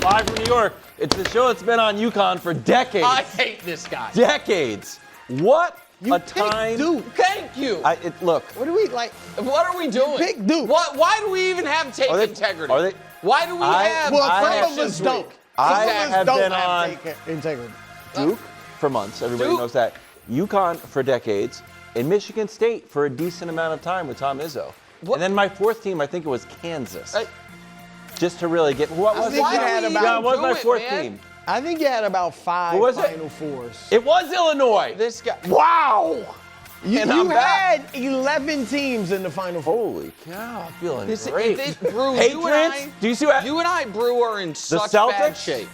Live from New York. It's the show that's been on UConn for decades. I hate this guy. Decades. What You a time. Duke. Thank you. Look. What do we like? What are we doing? Pick Duke. Why do we even have tape integrity? Are they? Why do we have? Well, I some of us don't. I Some of us have don't been have on take integrity. Duke for months. Everybody Duke. knows that. UConn for decades. And Michigan State for a decent amount of time with Tom Izzo. What? And then my fourth team, I think it was Kansas. Just to really get. What was it? think you had about- Yeah, it was do my it, fourth man? team. I think you had about 5 Who was it? Final Fours. It was Illinois. This guy. Wow. You and I'm back. had 11 teams in the Final Four. Holy cow, I'm feeling This, great. Brew, Patriots? Do you see what? You and I, Brew, are in such Celtics? bad shape.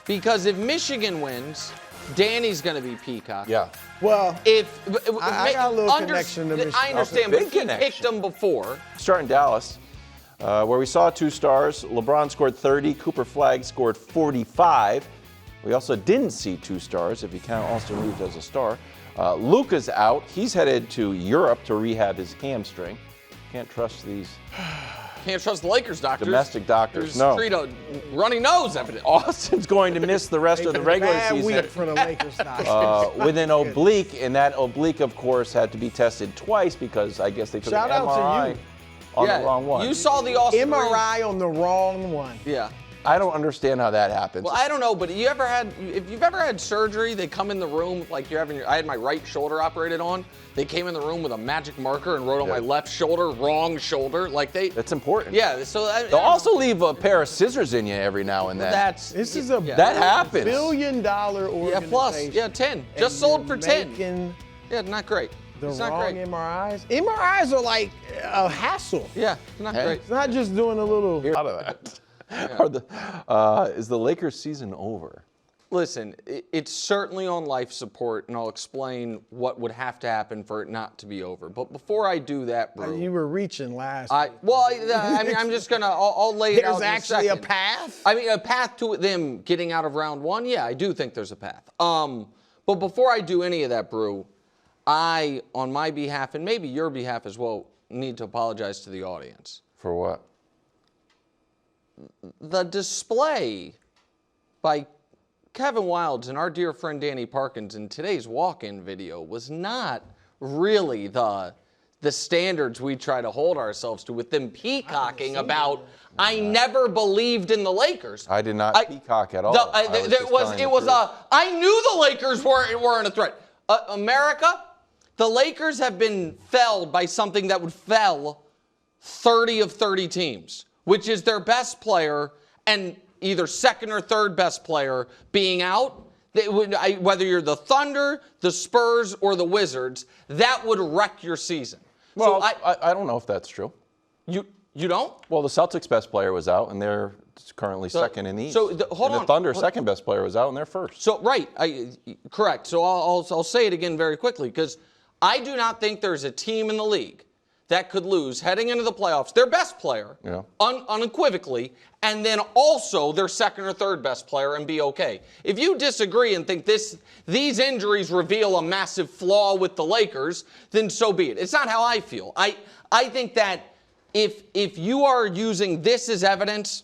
Because if Michigan wins, Danny's going to be peacock. Yeah. Well, I got a little connection to Michigan. I understand, Big but he connection. picked them before. Starting Dallas, where we saw 2 stars. LeBron scored 30. Cooper Flagg scored 45. We also didn't see 2 stars, if you count Austin Reaves as a star. Luka's out. He's headed to Europe to rehab his hamstring. Can't trust these Can't trust the Lakers doctors. domestic doctors. There's No. street a runny nose evidence. Austin's going to miss the rest of the regular bad season. week for the Lakers now. With an oblique, and that oblique, of course, had to be tested twice because I guess they took Shout an out to MRI you. on the wrong one. You saw the Austin MRI on the wrong one. Yeah. I don't understand how that happens. Well, I don't know, but if you've ever had surgery, they come in the room like you're having I had my right shoulder operated on. They came in the room with a magic marker and wrote on my left shoulder, wrong shoulder. Like That's important. Yeah, so They'll also leave a pair of scissors in you every now and then. This is a That happens. billion-dollar organization. Yeah, plus 10. Just sold for 10. Making Yeah, not great. the It's not wrong great. MRIs. MRIs are like a hassle. Yeah, not Hey. great. It's not just doing a little. Out of that. Is the Lakers season over? Listen, it's certainly on life support, and I'll explain what would have to happen for it not to be over. But before I do that, Brew, You were reaching last. I mean, I'm just gonna. I'll lay it out. There's in actually a second. path. I mean, a path to them getting out of round 1. Yeah, I do think there's a path. But before I do any of that, Brew, I, on my behalf and maybe your behalf as well, need to apologize to the audience. For what? The display by Kevin Wildes and our dear friend Danny Parkins in today's walk-in video was not really the standards we try to hold ourselves to, with them peacocking about I never believed in the Lakers. I did not peacock at all. I knew the Lakers weren't a threat. America, the Lakers have been felled by something that would fell 30 of 30 teams, which is their best player and either second or third best player being out. Whether you're the Thunder, the Spurs, or the Wizards, that would wreck your season. Well, So I don't know if that's true. you don't? Well, the Celtics' best player was out, and they're currently second in the East. so hold and on. the Thunder's second best player was out, and they're first. So right, correct. So I'll say it again very quickly, because I do not think there's a team in the league that could lose heading into the playoffs, their best player, unequivocally, and then also their second or third best player and be okay. If you disagree and think these injuries reveal a massive flaw with the Lakers, then so be it. It's not how I feel. I think that if you are using this as evidence,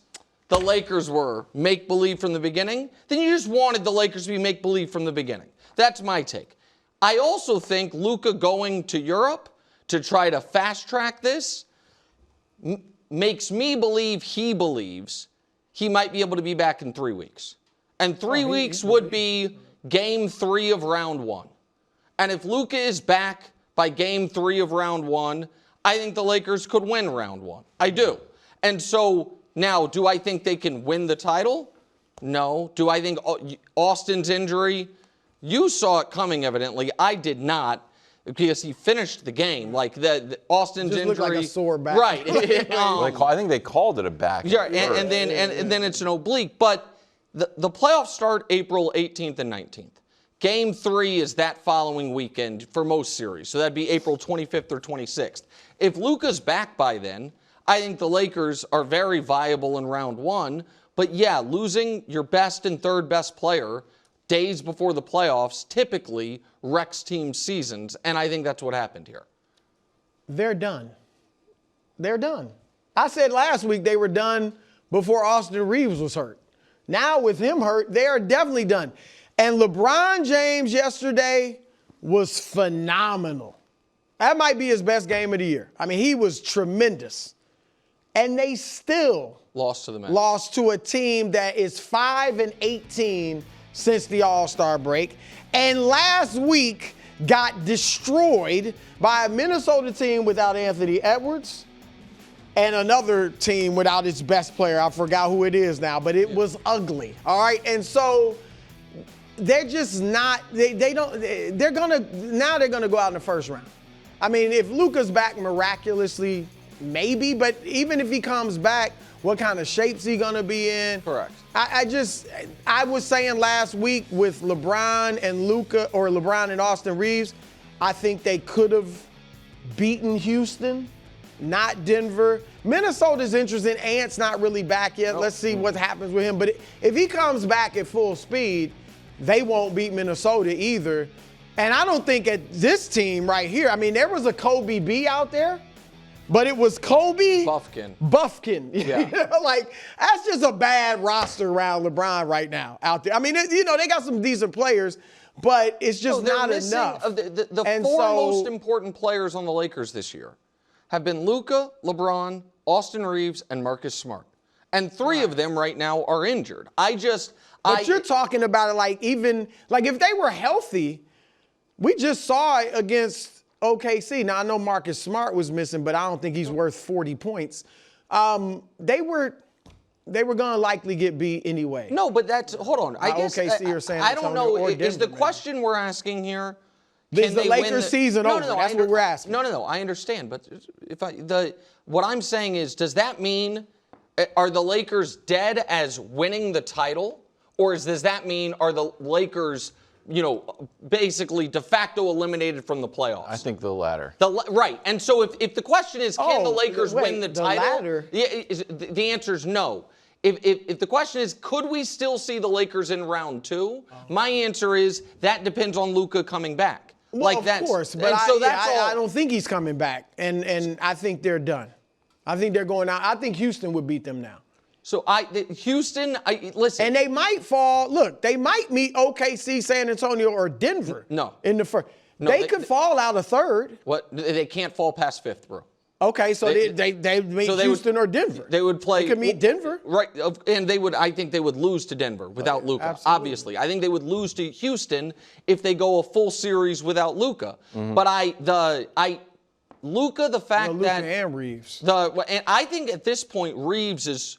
the Lakers were make-believe from the beginning, then you just wanted the Lakers to be make-believe from the beginning. That's my take. I also think Luka going to Europe to try to fast-track this makes me believe he believes he might be able to be back in 3 weeks. And 3 weeks would be game 3 of round 1. And if Luka is back by game 3 of round 1, I think the Lakers could win round 1. I do. And so now, do I think they can win the title? No. Do I think Austin's injury? You saw it coming, evidently. I did not, because he finished the game. Like the Austin's Just injury, looked like a sore back. right? I think they called it a back. Yeah, and then it's an oblique. But the playoffs start April 18th and 19th. Game 3 is that following weekend for most series, so that'd be April 25th or 26th. If Luka's back by then, I think the Lakers are very viable in round 1. But yeah, losing your best and third best player days before the playoffs typically wrecks team seasons, and I think that's what happened here. They're done. They're done. I said last week they were done before Austin Reaves was hurt. Now with him hurt, they are definitely done. And LeBron James yesterday was phenomenal. That might be his best game of the year. I mean, he was tremendous. And they still lost to the Mavs. Lost to a team that is 5-18 since the All-Star break. And last week got destroyed by a Minnesota team without Anthony Edwards and another team without its best player. I forgot who it is now, but it was ugly. All right. And so they're just not, they're gonna go out in the first round. I mean, if Luka's back miraculously, maybe, but even if he comes back, what kind of shape's he gonna be in? Correct. I was saying last week with LeBron and Luka, or LeBron and Austin Reaves, I think they could have beaten Houston, not Denver. Minnesota's interesting. Ant's not really back yet. Let's see what happens with him. But if he comes back at full speed, they won't beat Minnesota either. And I don't think at this team right here, I mean, there was a Kobe B out there, but it was Kobe Buffkin. Yeah. You know, like, that's just a bad roster around LeBron right now out there. I mean, you know, they got some decent players, but it's just not enough. The four most important players on the Lakers this year have been Luka, LeBron, Austin Reaves, and Marcus Smart. And three of them right now are injured. But you're talking about it like even, like if they were healthy, we just saw it against OKC. Now, I know Marcus Smart was missing, but I don't think he's worth 40 points. They were going to likely get beat anyway. No, but hold on. I guess OKC or San I don't Antonio know. or Denver, is the question we're asking here? Is the Lakers season over? That's what we're asking. No. I understand, but what I'm saying is, does that mean are the Lakers dead as winning the title, or does that mean are the Lakers, you know, basically de facto eliminated from the playoffs? I think the latter. Right. And so if the question is, can the Lakers win the title? Latter? The answer is no. If the question is, could we still see the Lakers in round two? My answer is that depends on Luka coming back. Well, of course, but I don't think he's coming back, and I think they're done. I think they're going out. I think Houston would beat them now. So Houston, listen. And they might fall. Look, they might meet OKC, San Antonio, or Denver. No. In the first. No, they could fall out of third. What? They can't fall past fifth, bro. Okay, so they meet Houston or Denver. They would play. They could meet Denver. Right, and I think they would lose to Denver without Luka. Absolutely. Obviously, I think they would lose to Houston if they go a full series without Luka. Mm-hmm. But Luka, the fact Luka that and Reaves. And I think at this point Reaves is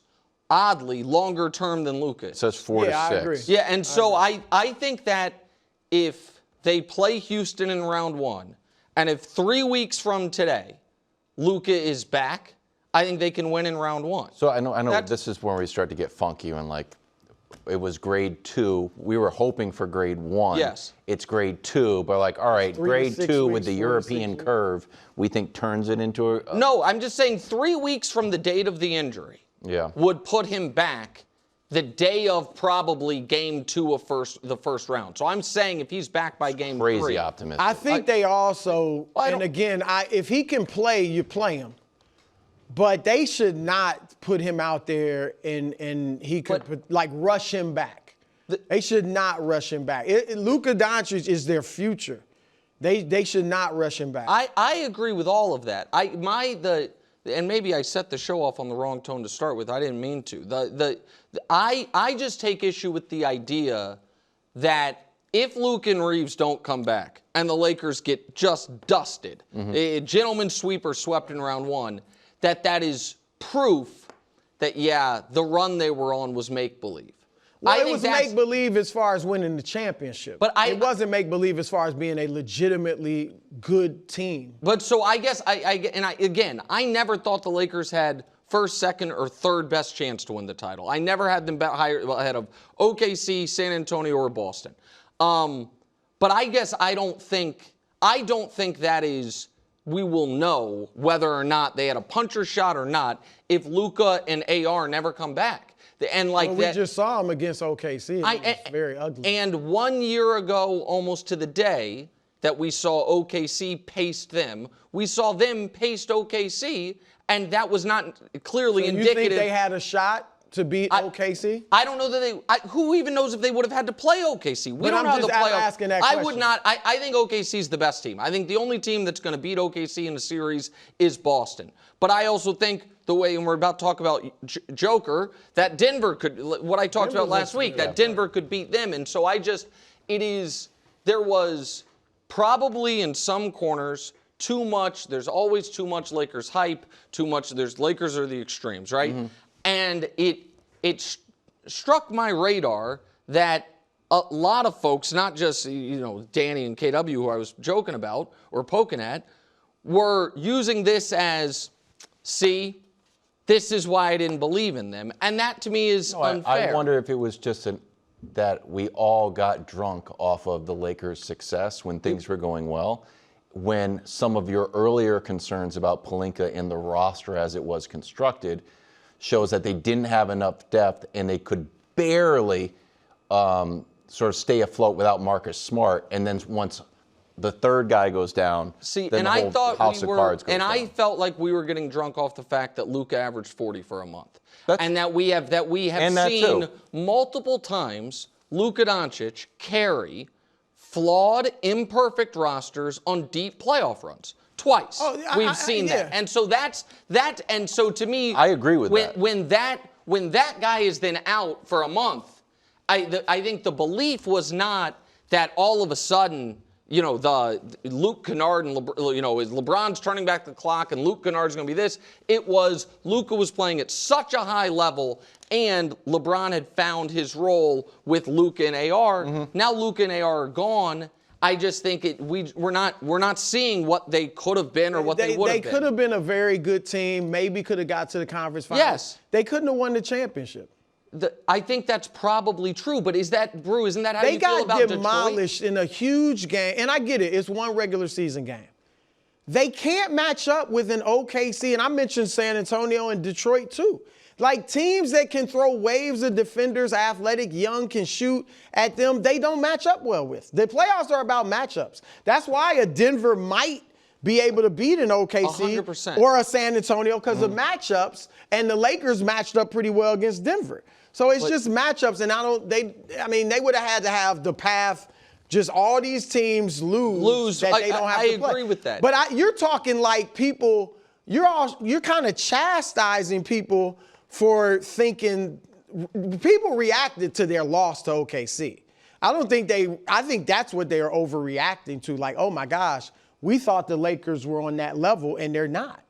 oddly longer term than Luka. It says 4 to 6. I agree. Yeah, and so I think that if they play Houston in round one, and if 3 weeks from today Luka is back, I think they can win in round one. So I know this is when we start to get funky and like it was grade 2. We were hoping for grade 1. Yes. It's grade 2, but like, all right, grade 2 with the 4 to 6 European curve, we think turns it into a. No, I'm just saying 3 weeks from the date of the injury would put him back the day of probably game 2 of the first round. So I'm saying if he's back by game 3. Crazy optimistic. I think they also, and again, if he can play, you play him. But they should not put him out there and he could rush him back. They should not rush him back. Luka Doncic is their future. They should not rush him back. I agree with all of that. And maybe I set the show off on the wrong tone to start with. I didn't mean to. I just take issue with the idea that if Luka and Reaves don't come back and the Lakers get just dusted, a gentleman's sweeper swept in round one, that is proof that, the run they were on was make-believe. Well, it was make-believe as far as winning the championship. But it wasn't make-believe as far as being a legitimately good team. But so I guess, I never thought the Lakers had first, second, or third best chance to win the title. I never had them ahead of OKC, San Antonio, or Boston. But I guess I don't think that is, we will know whether or not they had a puncher shot or not if Luka and AR never come back. And we just saw him against OKC. It was very ugly. And 1 year ago, almost to the day that we saw OKC paste them, we saw them paste OKC, and that was not clearly indicative. You think they had a shot to beat OKC? I don't know that who even knows if they would have had to play OKC? We don't know how the playoffs. Asking that I question. would not. I think OKC is the best team. I think the only team that's going to beat OKC in the series is Boston. But I also think the way, and we're about to talk about Joker, that Denver could, what I talked about last week, that Denver could beat them. And so there was probably in some corners too much. There's always too much Lakers hype, too much. Lakers are the extremes, right? Mm-hmm. And it struck my radar that a lot of folks, not just Danny and KW, who I was joking about or poking at, were using this as, see, this is why I didn't believe in them, and that to me is unfair. I wonder if it was just that we all got drunk off of the Lakers' success when things were going well, when some of your earlier concerns about Pelinka and the roster as it was constructed shows that they didn't have enough depth and they could barely sort of stay afloat without Marcus Smart. And then once the third guy goes down, then the whole house of cards goes down. I felt like we were getting drunk off the fact that Luka averaged 40 for a month. And that we have seen multiple times Luka Doncic carry flawed, imperfect rosters on deep playoff runs. Twice. We've seen that. And so that's that. And so to me, I agree with that. When that guy is then out for a month, I think the belief was not that all of a sudden, the Luke Kennard and LeBron's turning back the clock and Luke Kennard's going to be this. It was Luka was playing at such a high level and LeBron had found his role with Luka and AR. Mm-hmm. Now Luka and AR are gone. I just think we're not seeing what they could have been or what they would have been. They could have been a very good team. Maybe could have got to the conference finals. Yes. They couldn't have won the championship. I think that's probably true, but isn't that how you feel about Detroit? They got demolished in a huge game, and I get it. It's one regular season game. They can't match up with an OKC, and I mentioned San Antonio and Detroit too. Like teams that can throw waves of defenders, athletic, young, can shoot at them, they don't match up well with. The playoffs are about matchups. That's why a Denver might be able to beat an OKC 100%. Or a San Antonio because of matchups, and the Lakers matched up pretty well against Denver. So it's just matchups, and they would have had to have the path. Just all these teams lose that they don't have to play. I agree with that. But you're talking like people. You're kind of chastising people for thinking. People reacted to their loss to OKC. I think that's what they're overreacting to. Like, oh my gosh, we thought the Lakers were on that level, and they're not.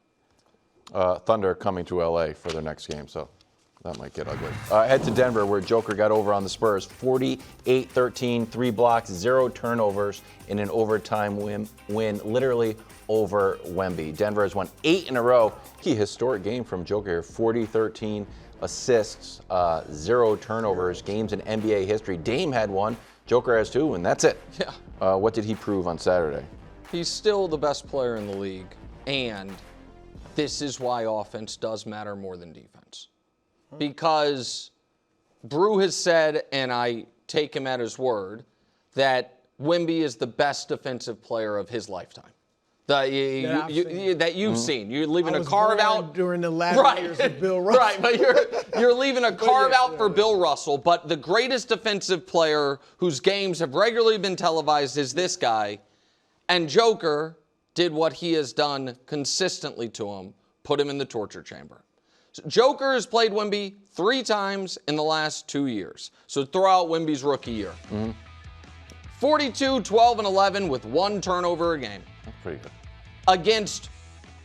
Thunder coming to LA for their next game, so that might get ugly. Head to Denver, where Joker got over on the Spurs. 48-13, 3 blocks, 0 turnovers in an overtime win literally over Wemby. Denver has won 8 in a row. Key historic game from Joker here. 40-13 assists, 0 turnovers, games in NBA history. Dame had 1, Joker has 2, and that's it. Yeah. What did he prove on Saturday? He's still the best player in the league, and this is why offense does matter more than defense. Because Brew has said, and I take him at his word, that Wemby is the best defensive player of his lifetime. That you've seen. You're leaving a carve out during the last years of Bill Russell. Right, but you're leaving a carve out for Bill Russell. But the greatest defensive player whose games have regularly been televised is this guy. And Joker did what he has done consistently to him, put him in the torture chamber. So Joker has played Wemby 3 times in the last 2 years. So throw out Wemby's rookie year. Mm-hmm. 42, 12, and 11 with 1 turnover a game. That's pretty good. Against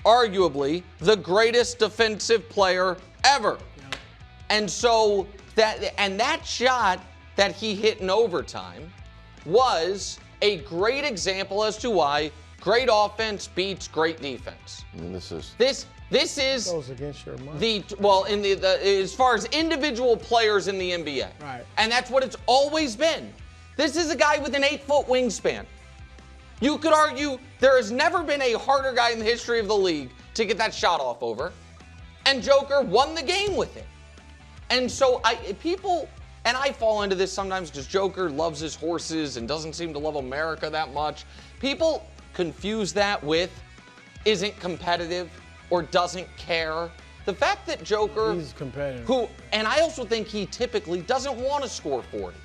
arguably the greatest defensive player ever. Yeah. And so that shot that he hit in overtime was a great example as to why great offense beats great defense. And this is goes against your mind. As far as individual players in the NBA. Right. And that's what it's always been. This is a guy with an 8-foot wingspan. You could argue there has never been a harder guy in the history of the league to get that shot off over. And Joker won the game with it. And so I fall into this sometimes because Joker loves his horses and doesn't seem to love America that much. People confuse that with isn't competitive or doesn't care. The fact that Joker, he's competitive. And I also think he typically doesn't want to score 40.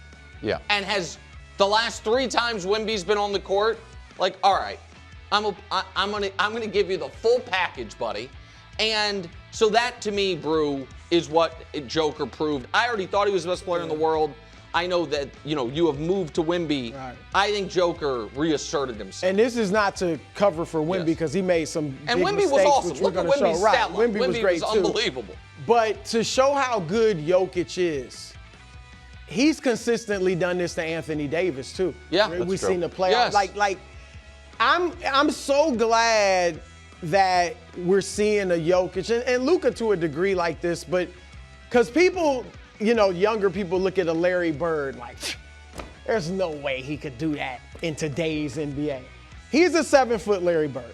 Yeah. And has the last 3 times Wemby's been on the court, like, all right, I'm gonna give you the full package, buddy. And so that, to me, Brew, is what Joker proved. I already thought he was the best player in the world. I know that, you have moved to Wemby. Right. I think Joker reasserted himself. And this is not to cover for Wemby because he made some and big Wemby mistakes, was awesome. which we're Look at going to show. Wemby's Right, stat line. Wemby was great was too. unbelievable. But to show how good Jokic is, he's consistently done this to Anthony Davis too. Yeah, we've that's seen true. the playoffs. Yes. I'm so glad that we're seeing a Jokic and Luka to a degree like this, but because people, younger people look at a Larry Bird like, there's no way he could do that in today's NBA. He's a 7-foot Larry Bird.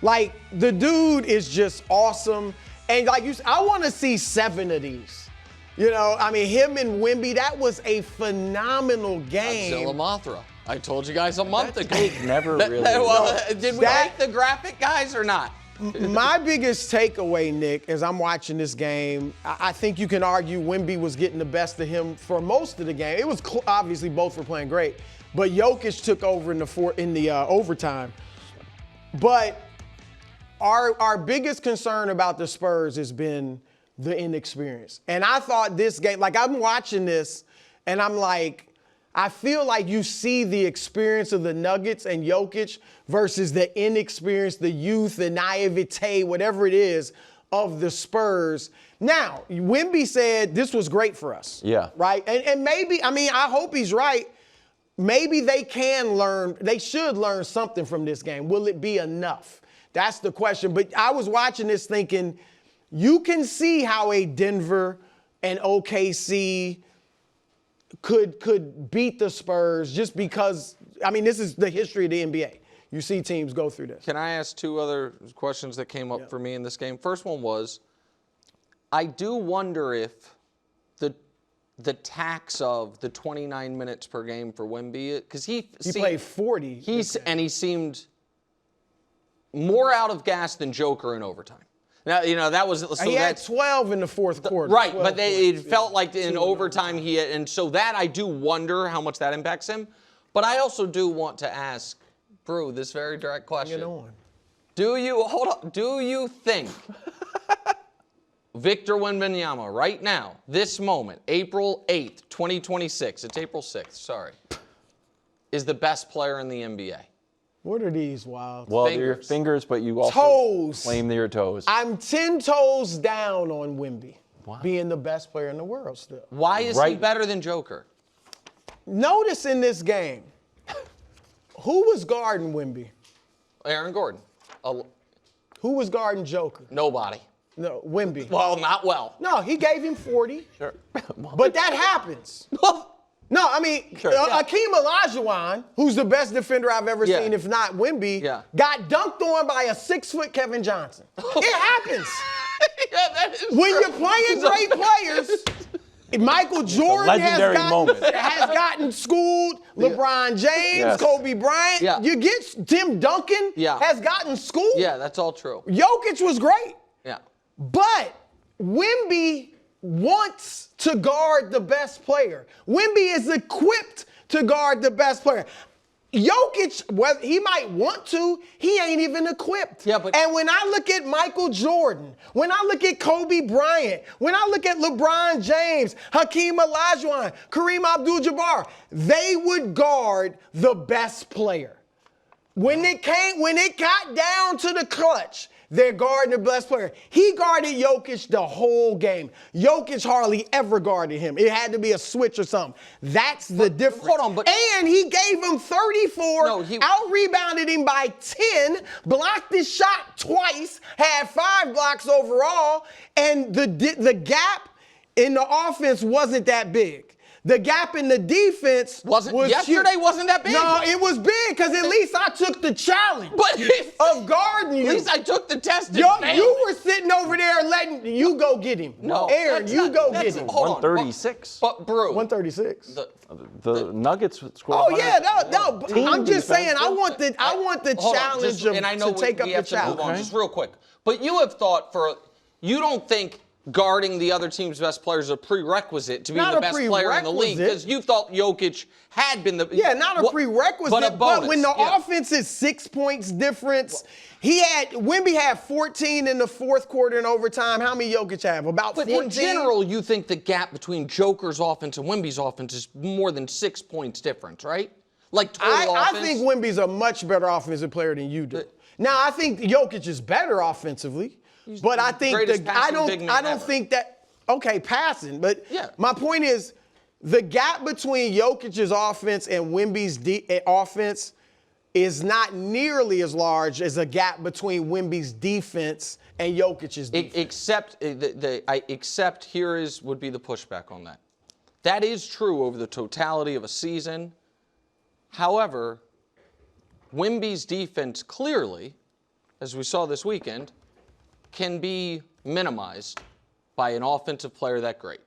Like, the dude is just awesome. And like you said, I want to see 7 of these. Him and Wemby, that was a phenomenal game. Godzilla Mothra. I told you guys a month ago. Never really. Did we like the graphic, guys, or not? My biggest takeaway, Nick, as I'm watching this game, I think you can argue Wemby was getting the best of him for most of the game. It was obviously both were playing great, but Jokic took over in the overtime. But our biggest concern about the Spurs has been the inexperience. And I thought this game, like I'm watching this, and I'm like, I feel like you see the experience of the Nuggets and Jokic versus the inexperience, the youth, the naivete, whatever it is, of the Spurs. Now, Wemby said this was great for us. Yeah. Right? And maybe, I hope he's right. Maybe they should learn something from this game. Will it be enough? That's the question. But I was watching this thinking, you can see how a Denver and OKC could beat the Spurs just because, this is the history of the NBA. You see teams go through this. Can I ask 2 other questions that came up for me in this game? First one was, I do wonder if the tax of the 29 minutes per game for Wemby, because he played 40. He seemed more out of gas than Joker in overtime. Now, that was... So he had 12 in the fourth quarter. Right, but it felt like in overtime he had... And so that, I do wonder how much that impacts him. But I also do want to ask, Brew, this very direct question. Get on. Do you think Victor Wembanyama right now, this moment, April 8th, 2026, it's April 6th, sorry, is the best player in the NBA? What are these, Wild? Well, they're your fingers, but you also toes. claim they're your toes. I'm 10 toes down on Wemby being the best player in the world still. Why is he better than Joker? Notice in this game, who was guarding Wemby? Aaron Gordon. Who was guarding Joker? Nobody. No, Wemby. Well, not well. No, he gave him 40. Sure. But that happens. No, Hakeem Olajuwon, who's the best defender I've ever seen, if not Wemby, got dunked on by a 6-foot Kevin Johnson. It happens. That is when true. you're playing great players, Michael Jordan has gotten schooled. LeBron James, Kobe Bryant. Yeah. You get Tim Duncan has gotten schooled. Yeah, that's all true. Jokic was great. Yeah. But Wemby wants to guard the best player. Wemby is equipped to guard the best player. Jokic, whether he might want to, he ain't even equipped. Yeah, but and when I look at Michael Jordan, when I look at Kobe Bryant, when I look at LeBron James, Hakeem Olajuwon, Kareem Abdul-Jabbar, they would guard the best player. When it got down to the clutch, they're guarding the best player. He guarded Jokic the whole game. Jokic hardly ever guarded him. It had to be a switch or something. That's the difference. Hold on, but... And he gave him 34, out-rebounded him by 10, blocked his shot twice, had 5 blocks overall, and the gap in the offense wasn't that big. The gap in the defense was yesterday huge. Wasn't that big? No, it was big because at least I took the challenge of guarding you. At least I took the test. You were sitting over there letting you go get him. No, Aaron, you go get him. 136. But Brew, 136. The Nuggets scored. Oh yeah, no. I'm just saying I want the challenge to take up the challenge. Move on, just real quick. But you have thought you don't think guarding the other team's best players is a prerequisite to be the best player in the league, because you thought Jokic had been the not a prerequisite, but a bonus. But when the offense is 6 points difference, Wemby had 14 in the fourth quarter in overtime. How many Jokic have? About 14? But in general, you think the gap between Joker's offense and Wemby's offense is more than 6 points difference, right? Like total offense. I think Wemby's a much better offensive player than you do. Now, I think Jokic is better offensively, but I think I don't think that. Okay, passing, but my point is the gap between Jokic's offense and Wemby's offense is not nearly as large as a gap between Wemby's defense and Jokic's defense. Except here would be the pushback on that. That is true over the totality of a season. However, Wemby's defense clearly, as we saw this weekend, can be minimized by an offensive player that great.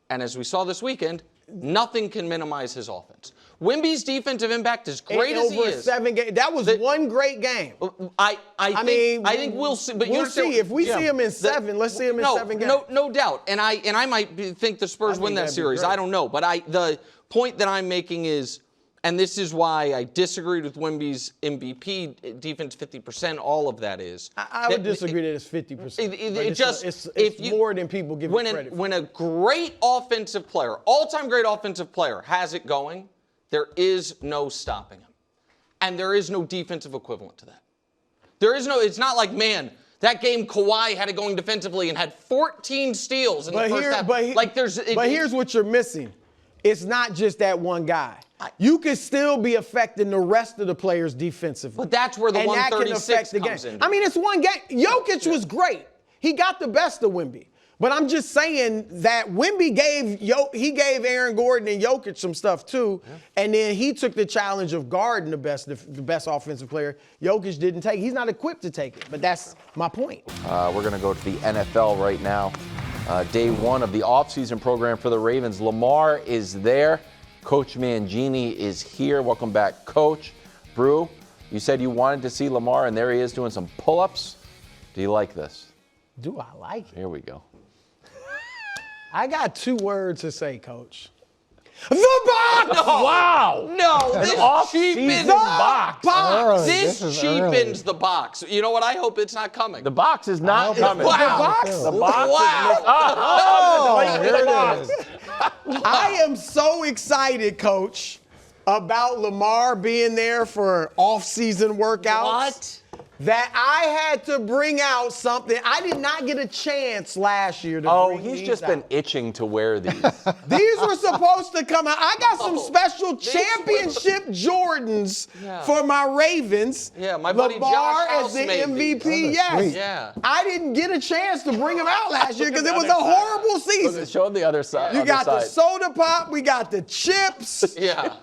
And as we saw this weekend, nothing can minimize his offense. Wemby's defensive impact, as great as he is. Over 7 games. That was one great game. I think we'll see. But we'll see. If we see him in 7, let's see him in 7 games. No doubt. And I might think the Spurs win that series. I don't know. But the point that I'm making is, and this is why I disagreed with Wemby's MVP defense 50%. All of that is. I would disagree that it's 50%. It's more than people give it credit for. When a great offensive player, all-time great offensive player, has it going, there is no stopping him. And there is no defensive equivalent to that. It's not like, man, that game Kawhi had it going defensively and had 14 steals in the first half. But here's what you're missing. It's not just that one guy. You could still be affecting the rest of the players defensively. But that's where the 136 comes in. I mean, it's one game. Jokic was great. He got the best of Wemby. But I'm just saying that Wemby gave Aaron Gordon and Jokic some stuff too, and then he took the challenge of guarding the best offensive player. Jokic didn't take. He's not equipped to take it. But that's my point. We're going to go to the NFL right now. Day 1 of the offseason program for the Ravens. Lamar is there. Coach Mangini is here. Welcome back, Coach. Brew, you said you wanted to see Lamar, and there he is doing some pull-ups. Do you like this? Do I like it? Here we go. I got 2 words to say, Coach. The box! No. Wow! No, this cheapens the box. This cheapens the box. You know what? I hope it's not coming. The box is not coming. Wow. The box? The box is here it is. I am so excited, Coach, about Lamar being there for off-season workouts. What? That I had to bring out something. I did not get a chance last year to bring he's these just out. been itching to wear these. These were supposed to come out. I got some special championship Jordans for my Ravens. Yeah, my buddy Lamar Josh House as the made MVP. these. Yes. Yeah. I didn't get a chance to bring them out last year because it was a horrible season. Show the other side. You got the soda pop. We got the chips. Yeah.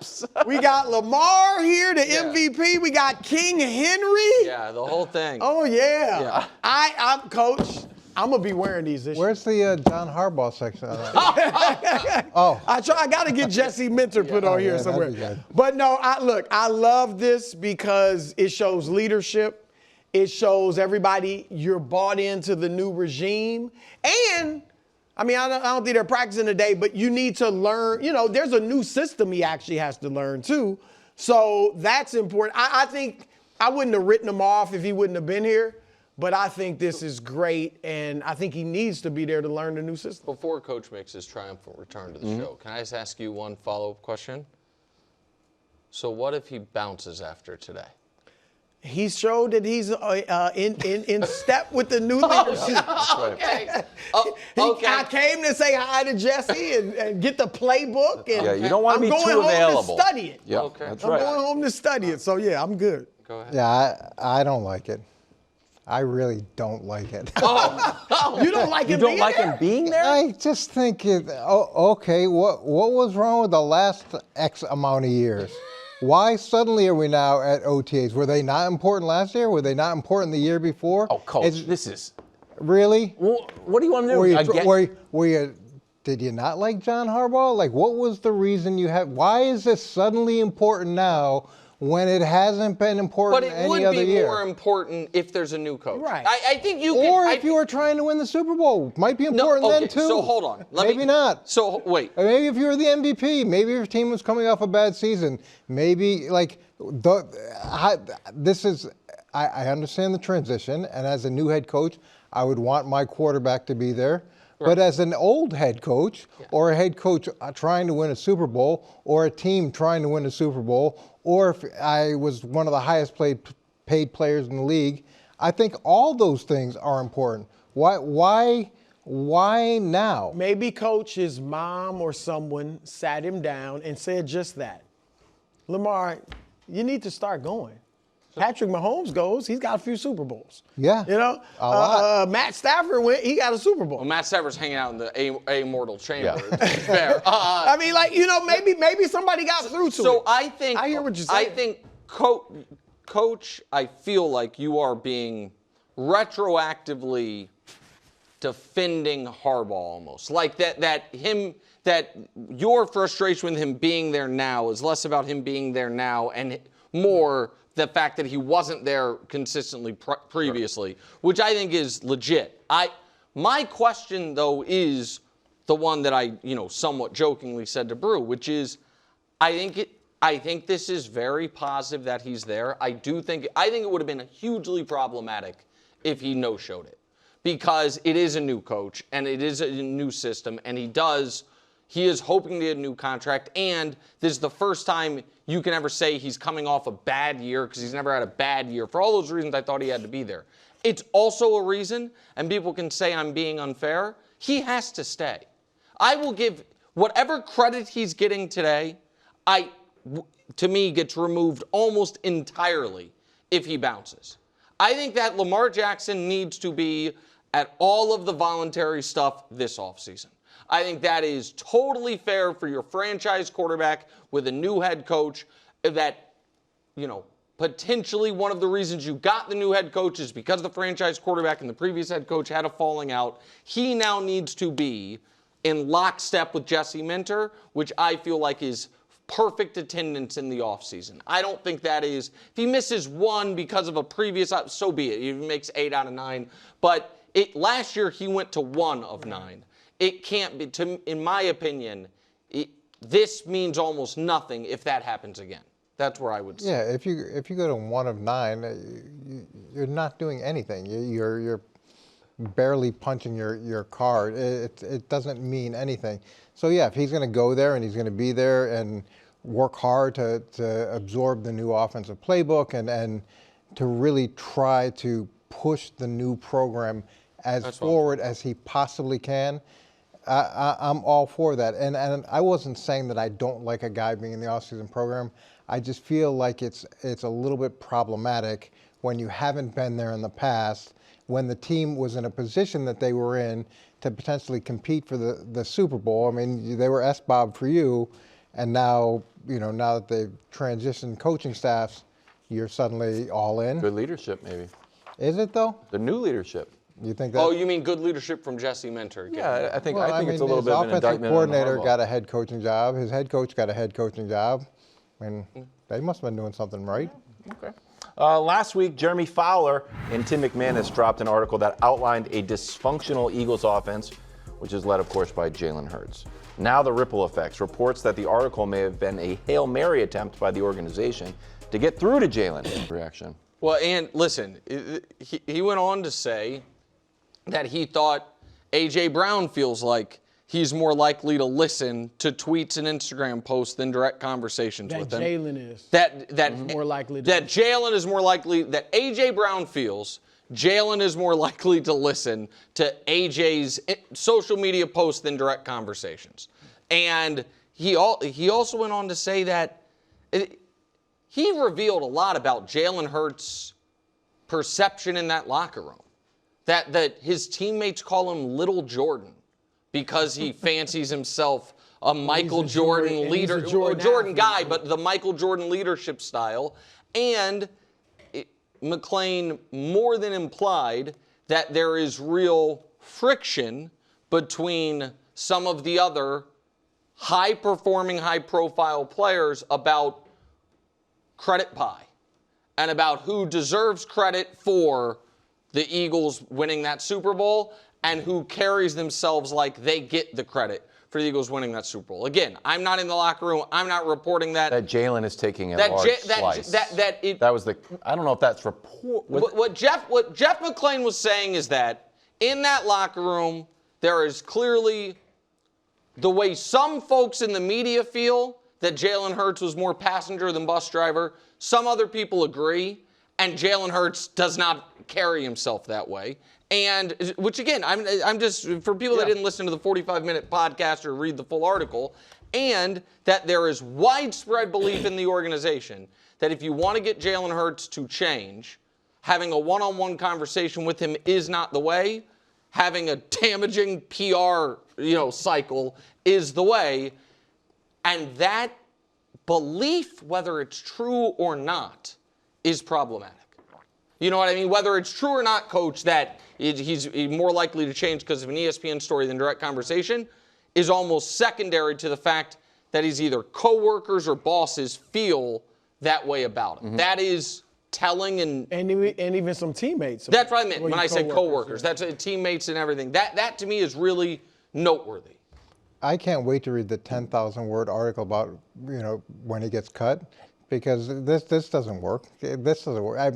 We got Lamar here, the MVP. We got King Henry. Yeah, the whole thing. Oh, yeah. I'm Coach. I'm going to be wearing these this year. Where's the John Harbaugh section of that? I got to get Jesse Minter put on here somewhere. But no, I love this because it shows leadership. It shows everybody you're bought into the new regime. And, I mean, I don't think they're practicing today, but you need to learn. You know, there's a new system he actually has to learn, too. So that's important. I think I wouldn't have written him off if he wouldn't have been here. But I think this is great, and I think he needs to be there to learn the new system. Before Coach makes his triumphant return to the show, can I just ask you one follow-up question? So what if he bounces after today? He showed that he's in step with the new leadership. Okay. I came to say hi to Jesse and get the playbook. And you don't want to be too available. I'm going home to study it. Yeah, okay. That's I'm right. going home to study it. So, yeah, I'm good. Go ahead. Yeah, I don't like it. I really don't like it. You don't like You don't like him being there? I just think okay, what was wrong with the last X amount of years? Why suddenly are we now at OTAs? Were they not important last year? Were they not important the year before? Oh, Coach, this is... Really? Well, what do you want to do? Did you not like John Harbaugh? Like, what was the reason you had? Why is this suddenly important now when it hasn't been important But it any other would be year. more important if there's a new coach. Right. I think you can. Or if you were trying to win the Super Bowl, might be important then too. So hold on. Maybe not. So wait. Or maybe if you were the MVP, maybe if your team was coming off a bad season, maybe I understand the transition, and as a new head coach, I would want my quarterback to be there. Right. But as an old head coach, or a head coach trying to win a Super Bowl, or a team trying to win a Super Bowl, or if I was one of the highest paid players in the league, I think all those things are important. Why now? Maybe coach's mom or someone sat him down and said just that. Lamar, you need to start going. Patrick Mahomes goes, he's got a few Super Bowls. Yeah. You know? A lot. Matt Stafford went, he got a Super Bowl. Well, Matt Stafford's hanging out in the immortal chamber. Yeah. Fair. I mean, maybe somebody got through to it. So I think I hear what you're saying. I think coach, I feel like you are being retroactively defending Harbaugh almost. Like that your frustration with him being there now is less about him being there now and more the fact that he wasn't there consistently previously, which I think is legit. My question though is the one that I, somewhat jokingly said to Brew, which is I think this is very positive that he's there. I think it would have been hugely problematic if he no-showed it, because it is a new coach and it is a new system, and he is hoping to get a new contract, and this is the first time you can ever say he's coming off a bad year, because he's never had a bad year. For all those reasons, I thought he had to be there. It's also a reason, and people can say I'm being unfair, he has to stay. I will give whatever credit he's getting today, to me, gets removed almost entirely if he bounces. I think that Lamar Jackson needs to be at all of the voluntary stuff this offseason. I think that is totally fair for your franchise quarterback with a new head coach that, potentially one of the reasons you got the new head coach is because the franchise quarterback and the previous head coach had a falling out. He now needs to be in lockstep with Jesse Minter, which I feel like is perfect attendance in the offseason. I don't think that is, if he misses one because of a previous, so be it. He makes 8 out of 9. But last year he went to 1 of 9. It can't be, in my opinion, this means almost nothing if that happens again. That's where I would say. Yeah, if you go to 1 of 9, you're not doing anything. You're barely punching your card. It doesn't mean anything. So yeah, if he's going to go there and he's going to be there and work hard to absorb the new offensive playbook and to really try to push the new program as forward as he possibly can, I'm all for that. And I wasn't saying that I don't like a guy being in the offseason program. I just feel like it's a little bit problematic when you haven't been there in the past, when the team was in a position that they were in to potentially compete for the Super Bowl. I mean, they were S-Bob for you, and now, now that they've transitioned coaching staffs, you're suddenly all in. Good leadership, maybe. Is it, though? The new leadership. You think that? Oh, you mean good leadership from Jesse Minter? Yeah, I think it's a little his bit of an indictment on offensive coordinator Harbaugh. got a head coaching job. His head coach got a head coaching job. I mean, they must have been doing something right. Okay. Last week, Jeremy Fowler and Tim McManus dropped an article that outlined a dysfunctional Eagles offense, which is led, of course, by Jalen Hurts. Now the ripple effects reports that the article may have been a Hail Mary attempt by the organization to get through to Jalen. Reaction. Well, and listen, he went on to say that he thought A.J. Brown feels like he's more likely to listen to tweets and Instagram posts than direct conversations with him. Jalen is. That more likely. That Jalen is more likely. That A.J. Brown feels Jalen is more likely to listen to A.J.'s social media posts than direct conversations. And he also went on to say that he revealed a lot about Jalen Hurts' perception in that locker room. That his teammates call him Little Jordan because he fancies himself a Michael Jordan leader, Jordan guy, but the Michael Jordan leadership style. And McClain more than implied that there is real friction between some of the other high-performing, high-profile players about credit pie and about who deserves credit for the Eagles winning that Super Bowl and who carries themselves like they get the credit for the Eagles winning that Super Bowl. Again, I'm not in the locker room. I'm not reporting that. That Jalen is taking a large slice. That was the. I don't know if that's report. What Jeff McClain was saying is that in that locker room, there is clearly the way some folks in the media feel that Jalen Hurts was more passenger than bus driver. Some other people agree, and Jalen Hurts does not carry himself that way. And which again, I'm just for people that didn't listen to the 45-minute podcast or read the full article, and that there is widespread belief in the organization that if you want to get Jalen Hurts to change, having a one-on-one conversation with him is not the way. Having a damaging PR, cycle is the way. And that belief, whether it's true or not, is problematic. You know what I mean? Whether it's true or not, Coach, that he's more likely to change because of an ESPN story than direct conversation is almost secondary to the fact that he's either coworkers or bosses feel that way about him. Mm-hmm. That is telling and even some teammates. That's what I meant when I said coworkers. That's teammates and everything. That to me is really noteworthy. I can't wait to read the 10,000-word article about when he gets cut, because this doesn't work. This doesn't work.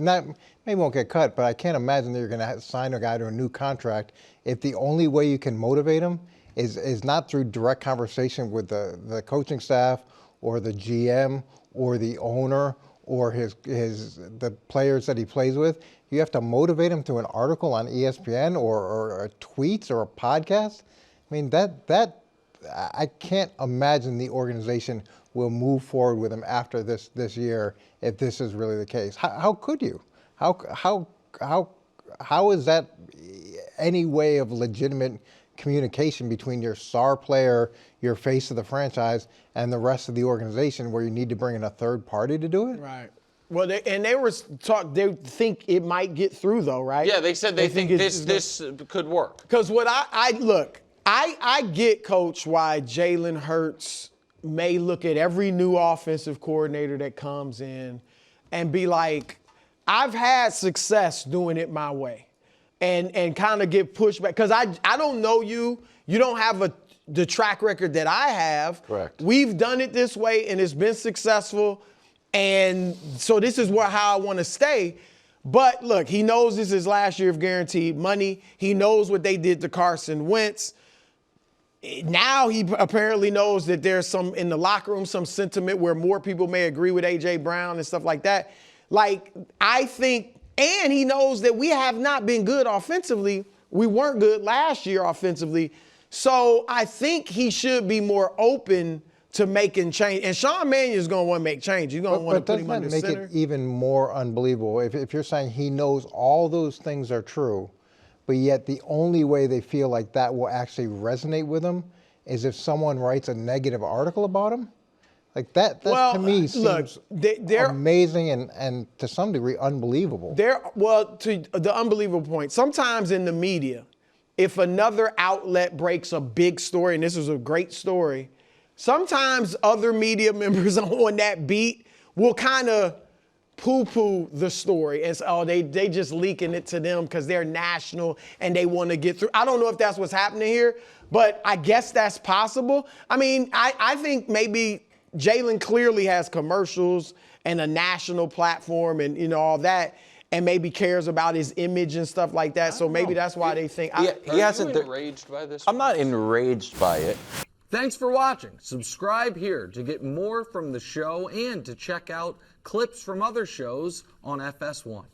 Maybe won't get cut, but I can't imagine that you're going to sign a guy to a new contract if the only way you can motivate him is not through direct conversation with the coaching staff or the GM or the owner or the players that he plays with. You have to motivate him through an article on ESPN or tweets or a podcast. I mean, that I can't imagine the organization will move forward with him after this year if this is really the case. How could you? How is that any way of legitimate communication between your star player, your face of the franchise, and the rest of the organization, where you need to bring in a third party to do it? Right. Well, they think it might get through, though, right? Yeah, they said they think this could work. Because what I get, Coach, why Jalen Hurts may look at every new offensive coordinator that comes in and be like, I've had success doing it my way, and kind of get pushed back. Because I don't know you. You don't have the track record that I have. Correct. We've done it this way, and it's been successful. And so this is how I want to stay. But look, he knows this is last year of guaranteed money. He knows what they did to Carson Wentz. Now he apparently knows that there's in the locker room, some sentiment where more people may agree with A.J. Brown and stuff like that. Like, I think, and he knows that we have not been good offensively. We weren't good last year offensively. So I think he should be more open to making change. And Sean Mannion is going to want to make change. He's going to want to put him under center. But doesn't that make it even more unbelievable? If you're saying he knows all those things are true, but yet the only way they feel like that will actually resonate with them is if someone writes a negative article about him? Like that to me seems amazing and to some degree unbelievable. To the unbelievable point, sometimes in the media, if another outlet breaks a big story, and this is a great story, sometimes other media members on that beat will kind of poo-poo the story and say, they just leaking it to them because they're national and they want to get through. I don't know if that's what's happening here, but I guess that's possible. I mean, I think maybe Jalen clearly has commercials and a national platform and all that, and maybe cares about his image and stuff like that. So maybe that's why they think. Are you enraged by this? I'm not enraged by it. Thanks for watching. Subscribe here to get more from the show and to check out clips from other shows on FS1.